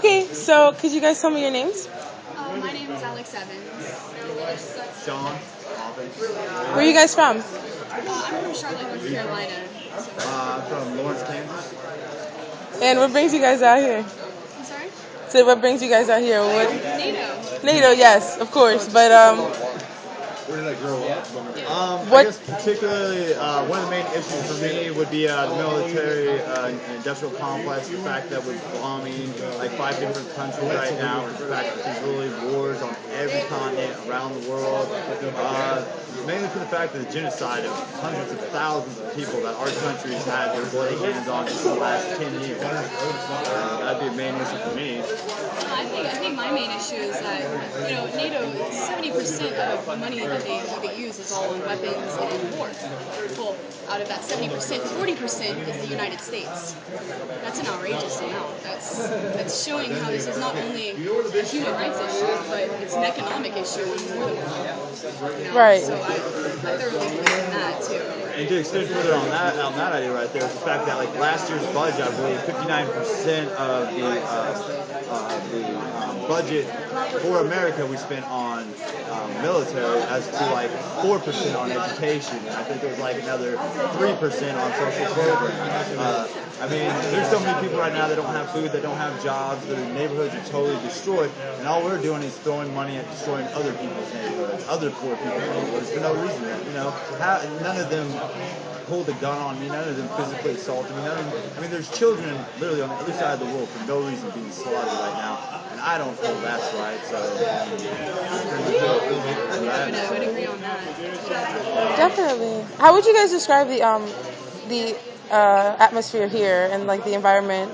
Okay, so could you guys tell me your names? My name is Alex Evans. Sean Maupin. Where are you guys from? I'm from Charlotte, North Carolina. I'm from Lawrence, Kansas. And what brings you guys out here? I'm sorry? So what brings you guys out here? What? NATO. NATO, yes, of course. But Where did I grow up? I What- guess particularly one of the main issues for me would be the military and industrial complex. The fact that we're bombing like 5 different countries right now. The fact that there's really wars on every continent around the world. Mainly for the fact that the genocide of hundreds of thousands of people that our country has had their bloody hands on just in the last 10 years. That'd be a main issue for me. I think my main issue is that, NATO, 70% of the money that they use is all on weapons and war. Well, out of that 70%, 40% is the United States. That's an outrageous amount. That's showing how this is not only a human rights issue, but it's an economic issue for the world. Right. So I thoroughly believe in that too. And to extend further on that idea right there is the fact that like last year's budget, I believe 59% of the budget for America we spent on military, as to like 4% on education, and I think there was like another 3% on social programs. I mean, there's so many people right now that don't have food, that don't have jobs, their neighborhoods are totally destroyed, and all we're doing is throwing money at destroying other people's neighborhoods, other poor people's neighborhoods for no reason. None of them pulled a gun on me, none of them physically assaulted me, there's children literally on the other side of the world for no reason being slaughtered right now, and I don't feel that's right, so I would agree on that. Definitely. How would you guys describe the atmosphere here and like the environment?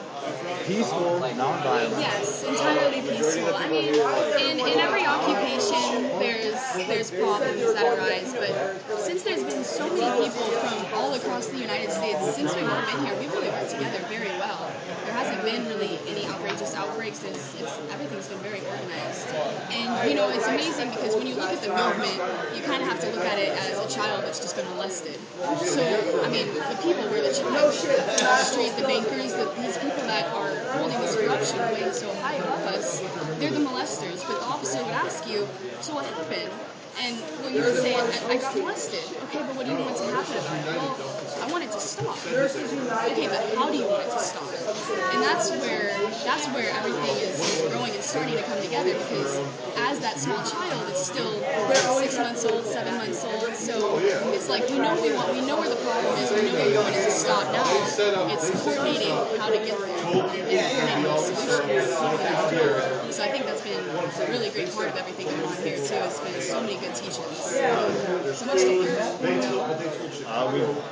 peaceful, non-violent. Yes, entirely peaceful. I mean, in every occupation, there's problems that arise, but since there's been so many people from all across the United States, since we've all been here, we've really worked together very well. There hasn't been really any outrageous outbreaks. Everything's been very organized. And, it's amazing because when you look at the movement, you kind of have to look at it as a child that's just been molested. So, I mean, the people were the children. Wall Street, the bankers, these people that are holding this corruption way so high above us, they're the molesters. But the officer would ask you, so what happened? And you would say, I got molested. Okay, but what do you want to happen about it? Well, I want it to stop. Okay, but how do you want it to stop? And that's where everything is growing and starting to come together, because as that small child, it's still 6 months old, 7 months old. So it's like we know where the problem is, we know we want it to stop. Now it's coordinating how to get there and coordinating solutions. So I think that's been a really great part of everything going on here too. It's been so many good teachers. So much to learn.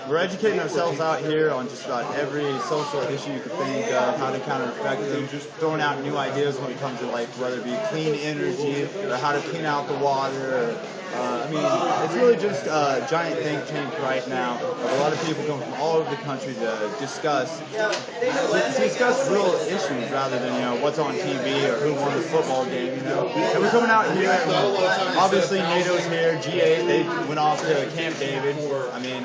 We're educating ourselves out here on just about every social issue you could think of, how to counter effect them, just throwing out new ideas when it comes to like whether it be clean energy or how to clean out the water. It's really just a giant think tank right now of a lot of people coming from all over the country to discuss real issues rather than what's on TV or who won the football game. And we're coming out here. Obviously, NATO's here. G8, they went off to Camp David.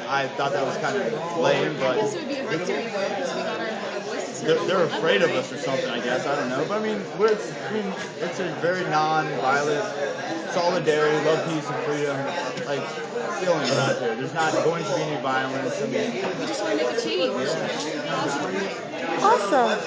I thought that was kind of lame, but This would be a victory though, because we got our voices heard. they're afraid of us or something, I guess. I don't know. But it's a very non-violent solidarity, love, peace, and freedom feeling around here. There's not going to be any violence. We just want to make a change. Awesome.